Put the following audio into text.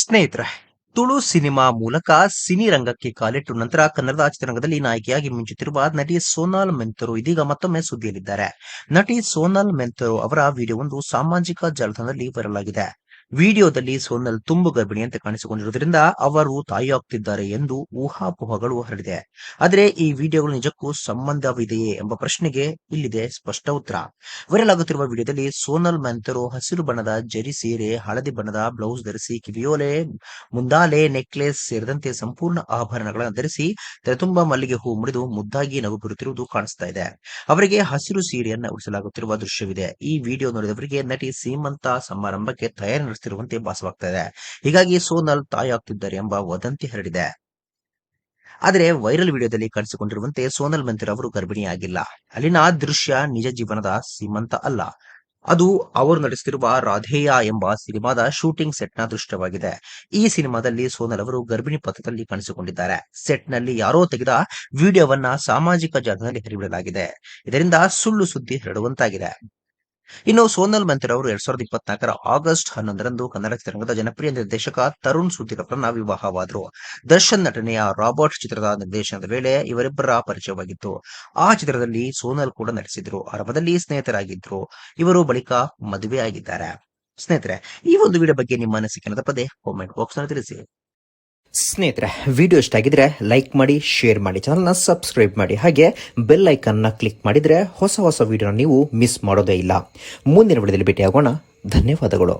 ಸ್ನೇಹಿತರೆ, ತುಳು ಸಿನಿಮಾ ಮೂಲಕ ಸಿನಿ ರಂಗಕ್ಕೆ ಕಾಲಿಟ್ಟು ನಂತರ ಕನ್ನಡದ ಚಿತ್ರರಂಗದಲ್ಲಿ ನಾಯಕಿಯಾಗಿ ಮಿಂಚುತ್ತಿರುವ ನಟಿ ಸೋನಾಲ್ ಮೆಂತರು ಇದೀಗ ಮತ್ತೊಮ್ಮೆ ಸುದ್ದಿಯಲ್ಲಿದ್ದಾರೆ. ನಟಿ ಸೋನಾಲ್ ಮೆಂತರು ಅವರ ವಿಡಿಯೋವೊಂದು ಸಾಮಾಜಿಕ ಜಾಲತಾಣದಲ್ಲಿ ವೈರಲ್ ಆಗಿದೆ. ವಿಡಿಯೋದಲ್ಲಿ ಸೋನಲ್ ತುಂಬು ಗರ್ಭಿಣಿಯಂತೆ ಕಾಣಿಸಿಕೊಂಡಿರುವುದರಿಂದ ಅವರು ತಾಯಿಯಾಗುತ್ತಿದ್ದಾರೆ ಎಂದು ಊಹಾಪೋಹಗಳು ಹರಡಿದೆ. ಆದರೆ ಈ ವಿಡಿಯೋಗಳು ನಿಜಕ್ಕೂ ಸಂಬಂಧವಿದೆಯೇ ಎಂಬ ಪ್ರಶ್ನೆಗೆ ಇಲ್ಲಿದೆ ಸ್ಪಷ್ಟ ಉತ್ತರ. ವೈರಲ್ ಆಗುತ್ತಿರುವ ವಿಡಿಯೋದಲ್ಲಿ ಸೋನಲ್ ಮೆಂತರು ಹಸಿರು ಬಣ್ಣದ ಜರಿ ಸೀರೆ, ಹಳದಿ ಬಣ್ಣದ ಬ್ಲೌಸ್ ಧರಿಸಿ, ಕಿವಿಯೋಲೆ, ಮುಂದಾಲೆ, ನೆಕ್ಲೆಸ್ ಸೇರಿದಂತೆ ಸಂಪೂರ್ಣ ಆಭರಣಗಳನ್ನು ಧರಿಸಿ ತಲೆ ತುಂಬಾ ಮಲ್ಲಿಗೆ ಹೂ ಮುಡಿದು ಮುದ್ದಾಗಿ ನಗು ಬರುತ್ತಿರುವುದು ಕಾಣಿಸ್ತಾ ಇದೆ. ಅವರಿಗೆ ಹಸಿರು ಸೀರೆಯನ್ನ ಉಡಿಸಲಾಗುತ್ತಿರುವ ದೃಶ್ಯವಿದೆ. ಈ ವಿಡಿಯೋ ನೋಡಿದವರಿಗೆ ನಟಿ ಸೀಮಂತ ಸಮಾರಂಭಕ್ಕೆ ತಯಾರಿ ನಡೆಸುತ್ತಿರುವಂತೆ ಭಾಸವಾಗ್ತಾ ಇದೆ. ಹೀಗಾಗಿ ಸೋನಲ್ ತಾಯಿಯಾಗುತ್ತಿದ್ದಾರೆ ಎಂಬ ವದಂತಿ ಹರಡಿದೆ. ಆದರೆ ವೈರಲ್ ವಿಡಿಯೋದಲ್ಲಿ ಕಾಣಿಸಿಕೊಂಡಿರುವಂತೆ ಸೋನಲ್ ಮೆಂತರ್ ಅವರು ಗರ್ಭಿಣಿಯಾಗಿಲ್ಲ. ಅಲ್ಲಿನ ದೃಶ್ಯ ನಿಜ ಜೀವನದ ಸೀಮಂತ ಅಲ್ಲ. ಅದು ಅವರು ನಟಿಸುತ್ತಿರುವ ರಾಧೇಯ ಎಂಬ ಸಿನಿಮಾದ ಶೂಟಿಂಗ್ ಸೆಟ್ನ ದೃಶ್ಯವಾಗಿದೆ. ಈ ಸಿನಿಮಾದಲ್ಲಿ ಸೋನಲ್ ಅವರು ಗರ್ಭಿಣಿ ಪಥದಲ್ಲಿ ಕಾಣಿಸಿಕೊಂಡಿದ್ದಾರೆ. ಸೆಟ್ನಲ್ಲಿ ಯಾರೋ ತೆಗೆದ ವಿಡಿಯೋವನ್ನ ಸಾಮಾಜಿಕ ಜಾಲತಾಣದಲ್ಲಿ ಹರಿಬಿಡಲಾಗಿದೆ. ಇದರಿಂದ ಸುಳ್ಳು ಸುದ್ದಿ ಹರಡುವಂತಾಗಿದೆ. ಇನ್ನು ಸೋನಲ್ ಮೆಂತರ್ ಅವರು 2024ರ ಆಗಸ್ಟ್ 11ರಂದು ಕನ್ನಡ ಚಿತ್ರರಂಗದ ಜನಪ್ರಿಯ ನಿರ್ದೇಶಕ ತರುಣ್ ಸುಧೀರ್ ಅವರನ್ನ ವಿವಾಹವಾದರು. ದರ್ಶನ್ ನಟನೆಯ ರಾಬರ್ಟ್ ಚಿತ್ರದ ನಿರ್ದೇಶನದ ವೇಳೆ ಇವರಿಬ್ಬರ ಪರಿಚಯವಾಗಿತ್ತು. ಆ ಚಿತ್ರದಲ್ಲಿ ಸೋನಲ್ ಕೂಡ ನಟಿಸಿದ್ರು. ಆರಂಭದಲ್ಲಿ ಸ್ನೇಹಿತರಾಗಿದ್ರು. ಇವರು ಬಳಿಕ ಮದುವೆ ಆಗಿದ್ದಾರೆ. ಸ್ನೇಹಿತರೆ, ಈ ಒಂದು ವಿಡಿಯೋ ಬಗ್ಗೆ ನಿಮ್ಮ ಅನಿಸಿಕೆ ಪದೇ ಕಾಮೆಂಟ್ ಬಾಕ್ಸ್ ನಲ್ಲಿ ತಿಳಿಸಿ. ಸ್ನೇಹಿತರೆ, ವಿಡಿಯೋ ಇಷ್ಟ ಆಗಿದ್ರೆ ಲೈಕ್ ಮಾಡಿ, ಶೇರ್ ಮಾಡಿ, ಚಾನಲ್ನ ಸಬ್ಸ್ಕ್ರೈಬ್ ಮಾಡಿ, ಹಾಗೆ ಬೆಲ್ ಐಕನ್ನ ಕ್ಲಿಕ್ ಮಾಡಿದ್ರೆ ಹೊಸ ವಿಡಿಯೋನ ನೀವು ಮಿಸ್ ಮಾಡೋದೇ ಇಲ್ಲ. ಮುಂದಿನ ವಿಡಿಯೋದಲ್ಲಿ ಭೇಟಿಯಾಗೋಣ. ಧನ್ಯವಾದಗಳು.